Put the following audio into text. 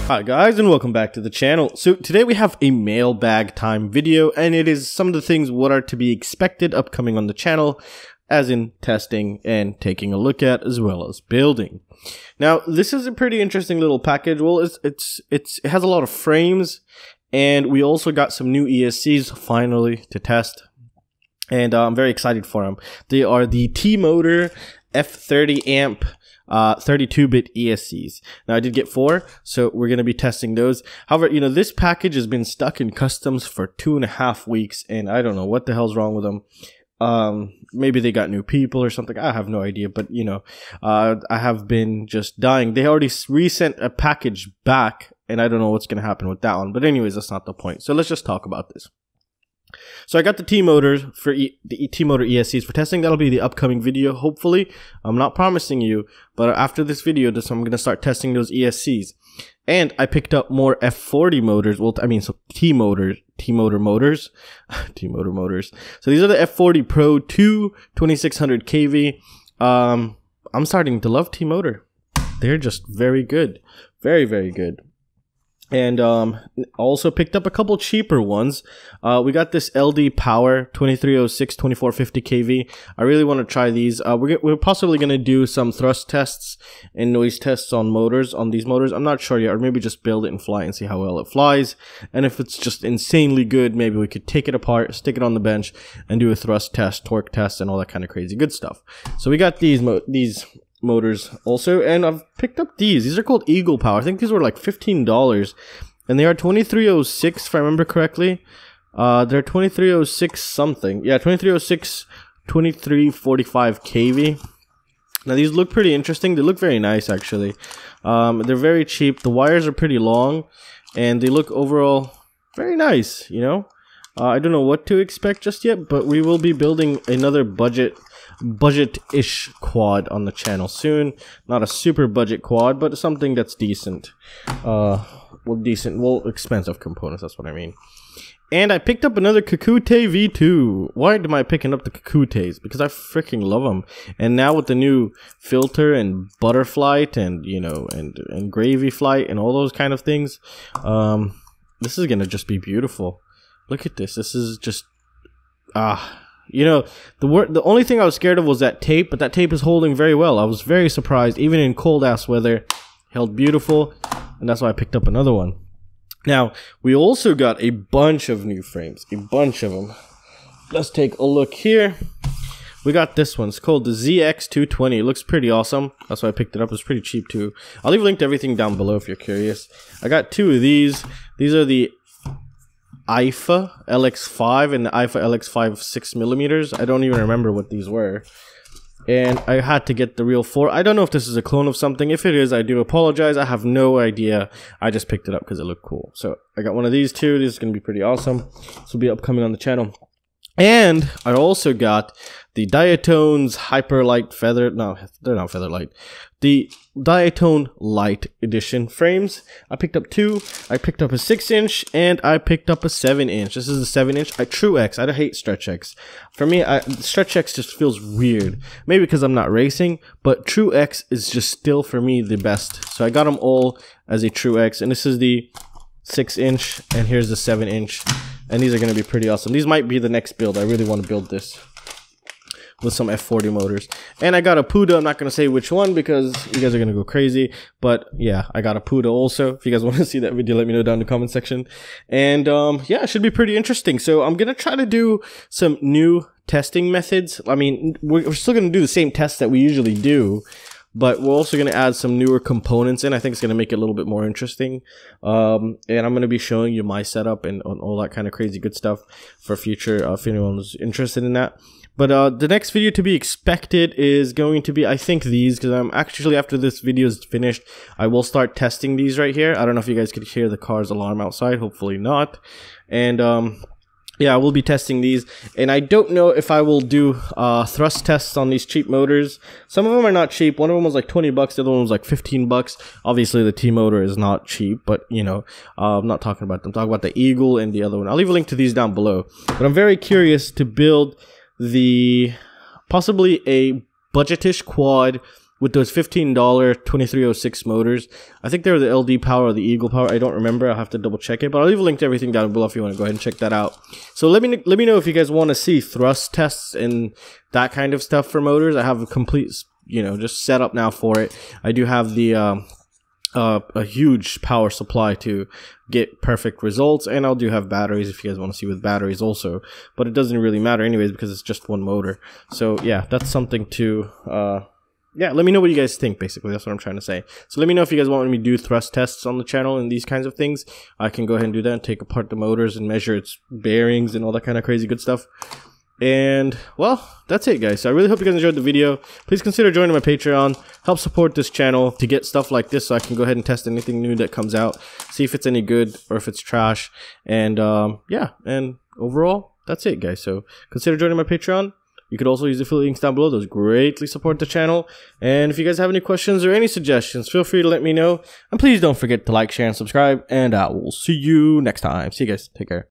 Hi guys, and welcome back to the channel. So today we have a mailbag time video, and it is some of the things what are to be expected upcoming on the channel, as in testing and taking a look at, as well as building. Now this is a pretty interesting little package. Well, it has a lot of frames, and we also got some new ESCs finally to test, and I'm very excited for them. They are the T-Motor F30 amp 32-bit ESCs. Now I did get 4, so we're going to be testing those. However, you know, this package has been stuck in customs for 2.5 weeks, and I don't know what the hell's wrong with them. Maybe they got new people or something. I have no idea, but you know, I have been just dying. They already resent a package back, and I don't know what's going to happen with that one. But anyways, that's not the point. So let's just talk about this. So I got the T-Motor for the T-Motor ESCs for testing. That'll be the upcoming video, hopefully. I'm not promising you, but after this video, I'm going to start testing those ESCs. And I picked up more F40 motors. Well, I mean, so T-Motor motors. T-Motor motors. So these are the F40 Pro 2 2600 kV. I'm starting to love T-Motor. They're just very good. Very, very good. And also picked up a couple cheaper ones. We got this LDPOWER 2306 2450 kV. I really want to try these. We're possibly going to do some thrust tests and noise tests on these motors. I'm not sure yet, or maybe just build it and fly and see how well it flies. And if it's just insanely good, maybe we could take it apart, stick it on the bench, and do a thrust test, torque test, and all that kind of crazy good stuff. So we got these motors also, and I've picked up these are called Eagle Power. I think these were like $15, and they are 2306 if I remember correctly. They're 2306 something, yeah, 2306 2345 kV. Now these look pretty interesting. They look very nice actually. They're very cheap. The wires are pretty long, and they look overall very nice, you know. I don't know what to expect just yet, but we will be building another budget-ish quad on the channel soon. Not a super budget quad, but something that's decent. Well, expensive components, that's what I mean. And I picked up another Kakute V2. Why am I picking up the Kakutes? Because I freaking love them. And now with the new filter and butterfly and, you know, and gravy flight and all those kind of things, this is gonna just be beautiful. Look at this. This is just you know, the only thing I was scared of was that tape, but that tape is holding very well. I was very surprised, even in cold ass weather, held beautiful, and that's why I picked up another one. Now, we also got a bunch of new frames, a bunch of them. Let's take a look here. We got this one. It's called the ZX220. It looks pretty awesome. That's why I picked it up. It's pretty cheap too. I'll leave a link to everything down below if you're curious. I got 2 of these. These are the Alfa LX5 and the Alfa LX5 6mm. I don't even remember what these were. And I had to get the Real4. I don't know if this is a clone of something. If it is, I do apologize. I have no idea. I just picked it up because it looked cool. So I got one of these too. This is going to be pretty awesome. This will be upcoming on the channel. And I also got the Diatone's Hyperlight Feather. No, they're not Featherlight. The Diatone Light Edition frames. I picked up 2. I picked up a 6-inch and I picked up a 7-inch. This is a 7-inch. True X. I hate Stretch X. For me, Stretch X just feels weird. Maybe because I'm not racing, but True X is just still for me the best. So I got them all as a True X, and this is the 6-inch, and here's the 7-inch. And these are going to be pretty awesome. These might be the next build. I really want to build this with some F40 motors. And I got a PUDA. I'm not going to say which one because you guys are going to go crazy. But yeah, I got a PUDA also. If you guys want to see that video, let me know down in the comment section. And yeah, it should be pretty interesting. So I'm going to try to do some new testing methods. I mean, we're still going to do the same tests that we usually do, but we're also going to add some newer components in. I think it's going to make it a little bit more interesting. And I'm going to be showing you my setup and all that kind of crazy good stuff for future, if anyone's interested in that. But the next video to be expected is going to be, I think, these, because I'm actually, after this video is finished, I will start testing these right here. I don't know if you guys could hear the car's alarm outside. Hopefully not. And yeah, I will be testing these, and I don't know if I will do thrust tests on these cheap motors. Some of them are not cheap. One of them was like 20 bucks, the other one was like 15 bucks. Obviously, the T-Motor is not cheap, but you know, I'm not talking about them. I'm talking about the Eagle and the other one. I'll leave a link to these down below. But I'm very curious to build possibly a budgetish quad with those $15 2306 motors. I think they were the LDPOWER or the Eagle Power. I don't remember. I'll have to double check it, but I'll leave a link to everything down below if you want to go ahead and check that out. So let me know if you guys want to see thrust tests and that kind of stuff for motors. I have a complete, you know, just setup now for it. I do have the a huge power supply to get perfect results, and I'll do have batteries if you guys want to see with batteries also, but it doesn't really matter anyways because it's just one motor. So yeah, that's something to yeah, let me know what you guys think, basically. That's what I'm trying to say. So let me know if you guys want me to do thrust tests on the channel and these kinds of things. I can go ahead and do that and take apart the motors and measure its bearings and all that kind of crazy good stuff. And, well, that's it, guys. So I really hope you guys enjoyed the video. Please consider joining my Patreon. Help support this channel to get stuff like this so I can go ahead and test anything new that comes out. See if it's any good or if it's trash. And, yeah. And overall, that's it, guys. So consider joining my Patreon. You could also use the affiliate links down below. Those greatly support the channel. And if you guys have any questions or any suggestions, feel free to let me know. And please don't forget to like, share, and subscribe. And I will see you next time. See you guys. Take care.